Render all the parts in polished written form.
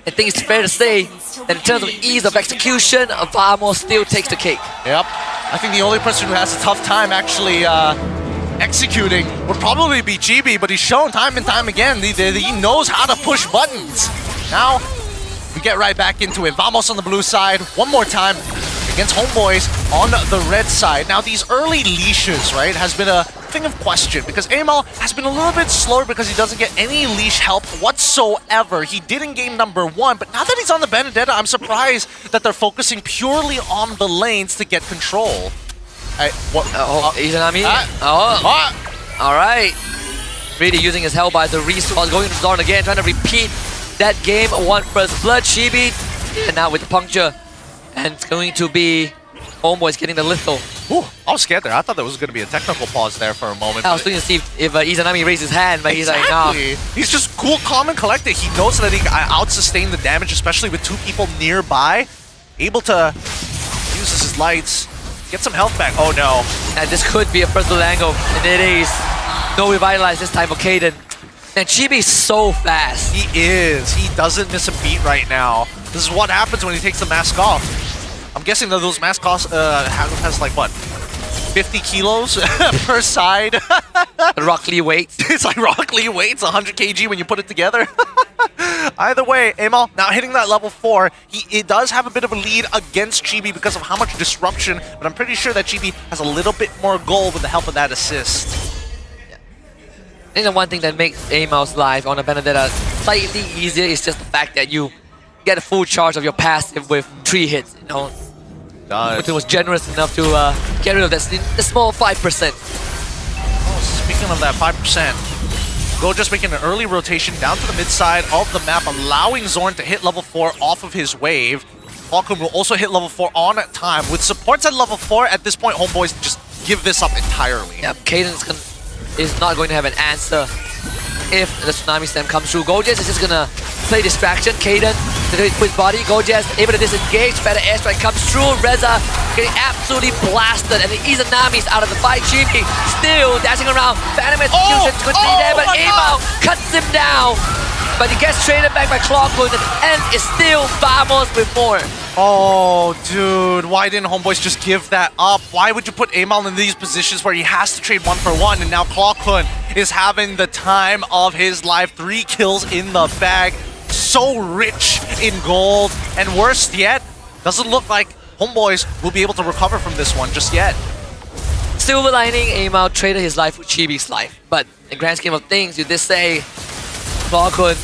I think it's fair to say that in terms of ease of execution, VMS still takes the cake. Yep. I think the only person who has a tough time actually executing would probably be Chibi, but he's shown time and time again he knows how to push buttons. Now, we get right back into it. VMS on the blue side, one more time against HomeBois on the red side. Now, these early leashes, right, has been a thing of question because EyyMal has been a little bit slower because he doesn't get any leash help whatsoever. He did in game number 1, but now that he's on the Benedetta, I'm surprised that they're focusing purely on the lanes to get control. Izanami. Alright. Really using his Hellbite to resource, going to Xorn again, trying to repeat that game 1 first blood. Chibi, and now with the puncture. And it's going to be HomeBois getting the lethal. Ooh, I was scared there. I thought there was going to be a technical pause there for a moment. I was looking to see if Izanami raised his hand, but exactly. He's like, no. He's just cool, calm, and collected. He knows that he can out-sustain the damage, especially with 2 people nearby. Able to use his lights, get some health back. Oh no. And this could be a personal angle, and it is. No revitalize this time for Cayden. And Chibi's so fast. He is. He doesn't miss a beat right now. This is what happens when he takes the mask off. I'm guessing that those mask costs has like what, 50 kilos per side. Rock Lee weight. It's like Rock Lee weights, 100 kg when you put it together. Either way, EyyMal now hitting that level 4. He does have a bit of a lead against Chibi because of how much disruption, but I'm pretty sure that Chibi has a little bit more gold with the help of that assist. I think the one thing that makes EyyMal's life on a Benedetta slightly easier is just the fact that you get a full charge of your passive with 3 hits, you know. But it was generous enough to get rid of that small 5%. Oh, speaking of that 5%, Gojes making an early rotation down to the mid side of the map, allowing Xorn to hit level 4 off of his wave. Kaung will also hit level 4 on time. With supports at level 4, at this point, HomeBois just give this up entirely. Yeah, Cayden is not going to have an answer if the Tsunami Slam comes through. Gojes is just gonna play distraction. Cayden with his body. Gojes able to disengage. Better airstrike comes through. Rezza getting absolutely blasted, and the Izanami's out of the fight. Chibi still dashing around. Phantom execution could be there, but EyyMal cuts him down. But he gets traded back by Clockwood, and is still VMS with more. Oh, dude, why didn't HomeBois just give that up? Why would you put EyyMal in these positions where he has to trade 1 for 1, and now Clockwood is having the time of his life. 3 kills in the bag. So rich in gold, and worst yet, doesn't look like HomeBois will be able to recover from this one just yet. Silver lining, EyyMal traded his life for Chibi's life, but in the grand scheme of things, you did say Clockwood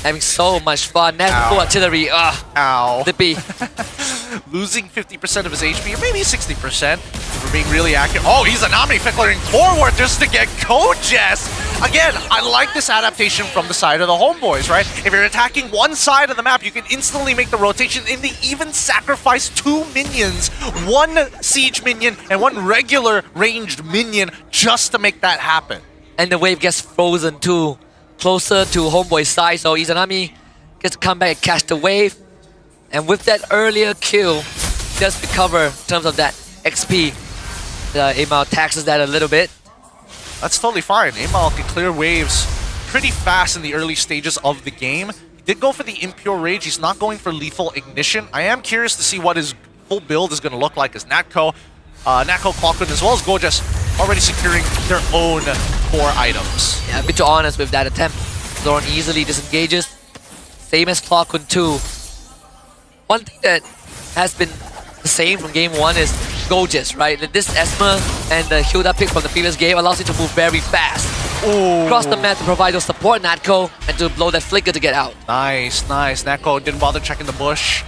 having so much fun. Natco artillery, Ow. Zippy. Losing 50% of his HP, or maybe 60%, for being really accurate. Oh, Izanami fickling forward just to get Gojes. Again, I like this adaptation from the side of the HomeBois, right? If you're attacking one side of the map, you can instantly make the rotation, and they even sacrifice 2 minions, 1 siege minion and 1 regular ranged minion, just to make that happen. And the wave gets frozen too, closer to HomeBois' side, so Izanami gets to come back and catch the wave. And with that earlier kill, does recover in terms of that XP. EyyMal taxes that a little bit. That's totally fine. EyyMal can clear waves pretty fast in the early stages of the game. He did go for the Impure Rage. He's not going for Lethal Ignition. I am curious to see what his full build is going to look like as Natco, Clockwood, as well as Gojes already securing their own core items. Yeah, a bit too honest with that attempt. Xorn easily disengages. Same as Clockwood too. One thing that has been the same from game 1 is Gojes, right? This Esmer and the Hilda pick from the previous game allows you to move very fast. Ooh. Across the map to provide those support Natco and to blow that flicker to get out. Nice, nice. Natco didn't bother checking the bush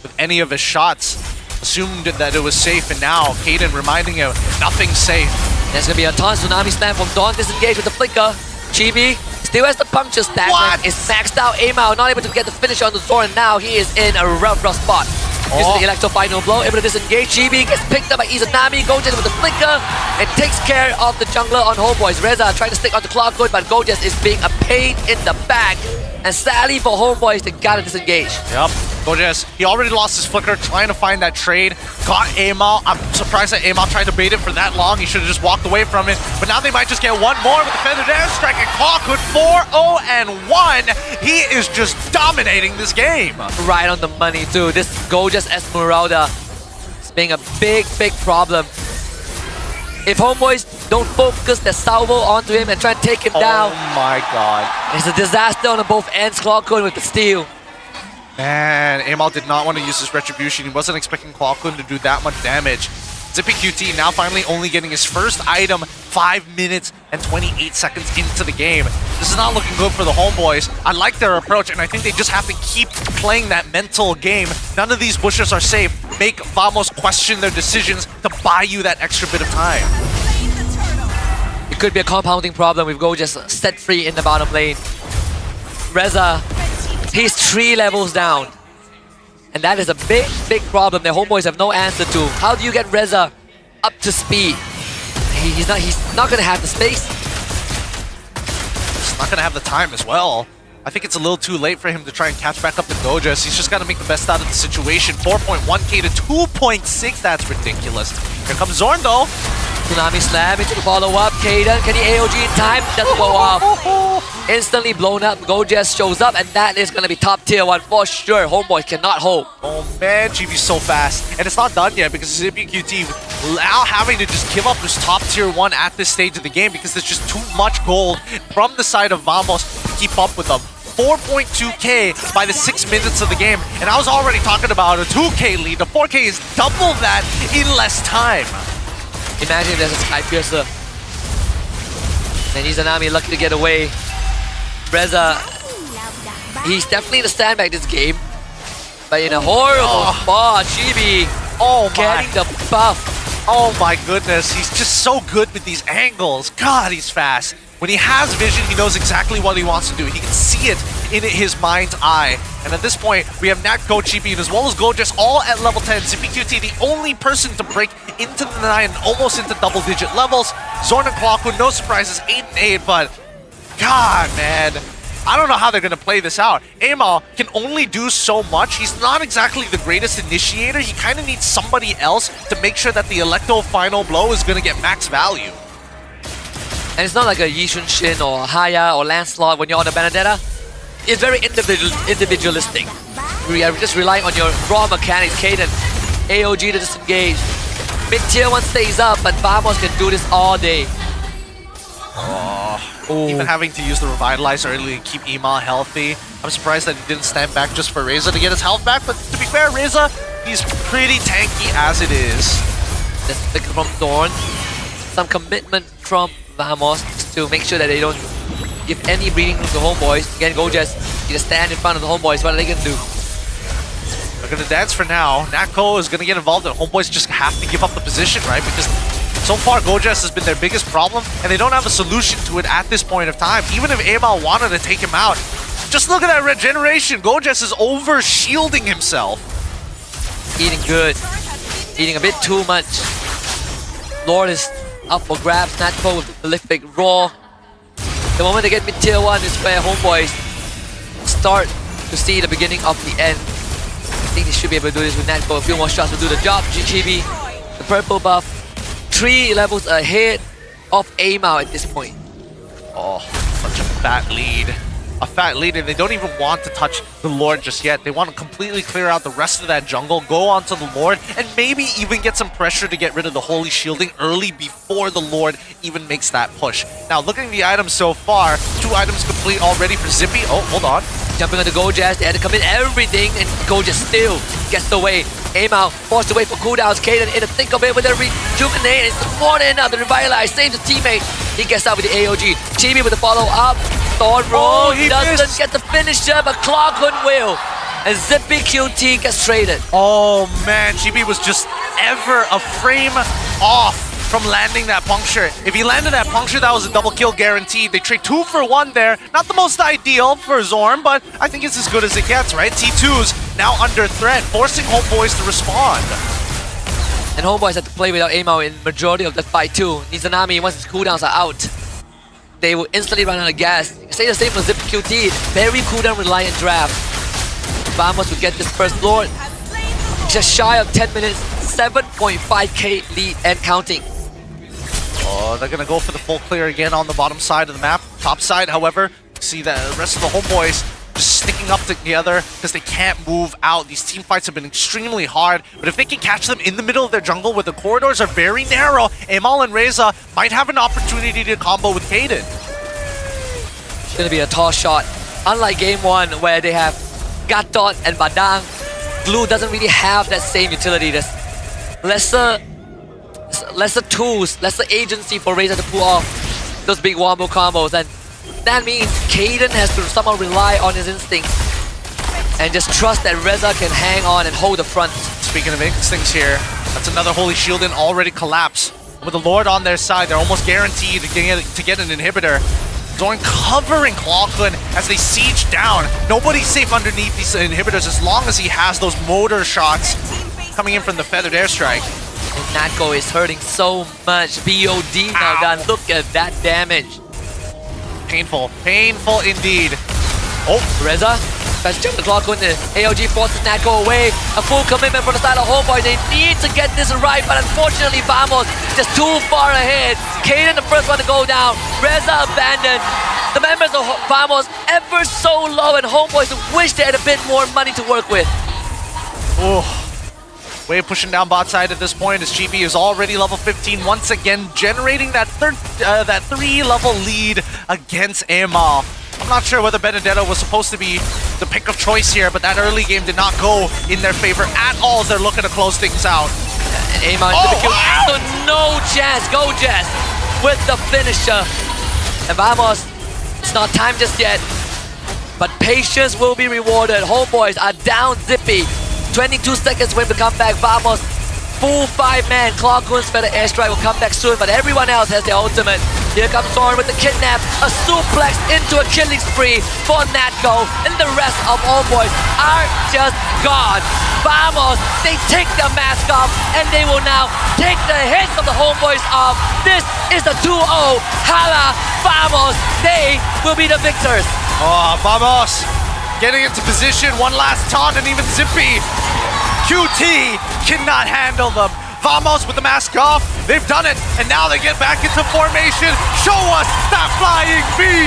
with any of his shots. Assumed that it was safe, and now Cayden reminding him nothing's safe. There's gonna be a ton Tsunami Slam from Dawn, disengaged with the flicker. Chibi still has the puncture stack. Is maxed out. EyyMal not able to get the finish on the Xorn, and now he is in a rough spot. Using the Electro Final Blow, able to disengage. Chibi gets picked up by Izanami. Gojes with the flicker and takes care of the jungler on HomeBois. Rezza trying to stick onto Clockwood, but Gojes is being a pain in the back. And sadly for HomeBois, they gotta disengage. Yep. Gojes, he already lost his flicker trying to find that trade. Got EyyMal. I'm surprised that EyyMal tried to bait it for that long. He should have just walked away from it. But now they might just get one more with the feathered airstrike. And Kaung with 4-0-1. He is just dominating this game. Right on the money too. This Gojes Esmeralda is being a big problem. If HomeBois don't focus their salvo onto him and try and take him down. Oh my god. It's a disaster on both ends. Clockun with the steal. Man, EyyMal did not want to use his retribution. He wasn't expecting Clockun to do that much damage. Zippx now finally only getting his first item 5 minutes and 28 seconds into the game. This is not looking good for the HomeBois. I like their approach, and I think they just have to keep playing that mental game. None of these bushes are safe. Make VMS question their decisions to buy you that extra bit of time. It could be a compounding problem with Gojes set free in the bottom lane. Rezza, he's 3 levels down. And that is a big problem that HomeBois have no answer to. How do you get Rezza up to speed? He's not gonna have the space. He's not gonna have the time as well. I think it's a little too late for him to try and catch back up to Gojes. He's just got to make the best out of the situation. 4.1k to 2.6, that's ridiculous. Here comes Xorn though. Tsunami slam into the follow-up. Cayden, can he AOG in time? Doesn't go off. Instantly blown up. Gojes shows up, and that is going to be top tier 1 for sure. HomeBois cannot hold. Oh man, Chibi's so fast. And it's not done yet because Zippx now having to just give up this top tier 1 at this stage of the game because there's just too much gold from the side of VMS to keep up with them. 4.2k by the 6 minutes of the game. And I was already talking about a 2k lead. The 4k is double that in less time. Imagine there's a Sky Piercer. And Izanami lucky to get away. Rezza, he's definitely the standback this game. But in a horrible spot, Chibi getting the buff. Oh my goodness, he's just so good with these angles. God, he's fast. When he has vision, he knows exactly what he wants to do. He can see it in his mind's eye. And at this point, we have Natco, Chibi, and as well as Gojes all at level 10. Zippx, the only person to break into the 9 and almost into double-digit levels. Xorn and Clockwood, no surprises, 8 and 8, but God, man. I don't know how they're going to play this out. EyyMal can only do so much. He's not exactly the greatest initiator. He kind of needs somebody else to make sure that the Electro final blow is going to get max value. And it's not like a Yishun Shin or Haya or Lancelot when you're on a Benedetta. It's very individualistic. We are just relying on your raw mechanics. Cayden, AOG to disengage. Mid tier 1 stays up, but VMS can do this all day. Even having to use the Revitalize early to keep EyyMal healthy. I'm surprised that he didn't stand back just for Rezza to get his health back, but to be fair, Rezza, he's pretty tanky as it is. There's pick from Xorn. Some commitment from VMS to make sure that they don't give any breathing room to HomeBois. Again, Gojes, you just stand in front of the HomeBois. What are they going to do? They're going to dance for now. Natco is going to get involved, and HomeBois just have to give up the position, right? Because so far, Gojes has been their biggest problem, and they don't have a solution to it at this point of time. Even if EyyMal wanted to take him out, just look at that regeneration. Gojes is over-shielding himself. Eating good. Eating a bit too much. Lord is up for grabs. Natco with the prolific raw. The moment they get mid tier 1 is where HomeBois start to see the beginning of the end. I think they should be able to do this with Natco. A few more shots will do the job. Chibi, the purple buff, 3 levels ahead of EyyMal at this point. Oh, such a fat lead. A fat lead, and they don't even want to touch the Lord just yet. They want to completely clear out the rest of that jungle, go onto the Lord, and maybe even get some pressure to get rid of the Holy Shielding early before the Lord even makes that push. Now, looking at the items so far, 2 items complete already for Zippy. Oh, hold on. Jumping on the Gojes, they had to commit everything, and Gojes still gets away. EyyMal forced away for cooldowns. Cayden in the thick of it with a rejuvenate. It's more than enough to revitalize. Saves his teammate. He gets out with the AOG. Chibi with the follow-up. Thorn roll. He doesn't get the finisher, but Clockwood will. And Zippx gets traded. Oh man, Chibi was just ever a frame off from landing that puncture. If he landed that puncture, that was a double kill guaranteed. They trade 2 for 1 there. Not the most ideal for Xorn, but I think it's as good as it gets, right? T2's now under threat, forcing HomeBois to respond. And HomeBois had to play without EyyMal in majority of that fight too. Izanami, once his cooldowns are out, they will instantly run out of gas. Say the same for Zippx. Very cooldown reliant draft. Vamos will get this first Lord. Just shy of 10 minutes, 7.5k lead and counting. Oh, they're gonna go for the full clear again on the bottom side of the map. Top side, however, see the rest of the HomeBois just sticking up together because they can't move out. These team fights have been extremely hard, but if they can catch them in the middle of their jungle where the corridors are very narrow, EyyMal and Rezza might have an opportunity to combo with Cayden. It's gonna be a tall shot. Unlike game 1 where they have Gatot and Badang, Blue doesn't really have that same utility. There's lesser tools, lesser agency for Rezza to pull off those big wombo combos, and that means Cayden has to somehow rely on his instincts and just trust that Rezza can hang on and hold the front. Speaking of instincts here, that's another Holy Shield and already collapse. With the Lord on their side, they're almost guaranteed to get an inhibitor. Xorn covering Kaung as they siege down. Nobody's safe underneath these inhibitors as long as he has those motor shots coming in from the feathered airstrike. And Natco is hurting so much. BOD now done. Look at that damage. Painful. Painful indeed. Oh, Rezza has jumped the clock when the AOG forces Natco away. A full commitment from the side of HomeBois. They need to get this right, but unfortunately Vamos just too far ahead. Cayden the first one to go down. Rezza abandoned. The members of Vamos ever so low, and HomeBois wish they had a bit more money to work with. Oh. Wave pushing down bot side at this point as Chibi is already level 15, once again generating that 3-level lead against EyyMal. I'm not sure whether Benedetto was supposed to be the pick of choice here, but that early game did not go in their favor at all as they're looking to close things out. EyyMal so no chance. Gojes with the finisher. And Vamos, it's not time just yet, but patience will be rewarded. HomeBois are down Zippy. 22 seconds when we come back. Vamos, full 5-man. Kaung's better airstrike will come back soon, but everyone else has their ultimate. Here comes Xorn with the kidnap, a suplex into a killing spree for Natco, and the rest of HomeBois are just gone. Vamos, they take their mask off, and they will now take the hits of the HomeBois off. This is the 2-0. Hala, Vamos, they will be the victors. Oh, Vamos getting into position, one last taunt, and even Zippy. QT cannot handle them. Vamos with the mask off, they've done it, and now they get back into formation. Show us that flying V!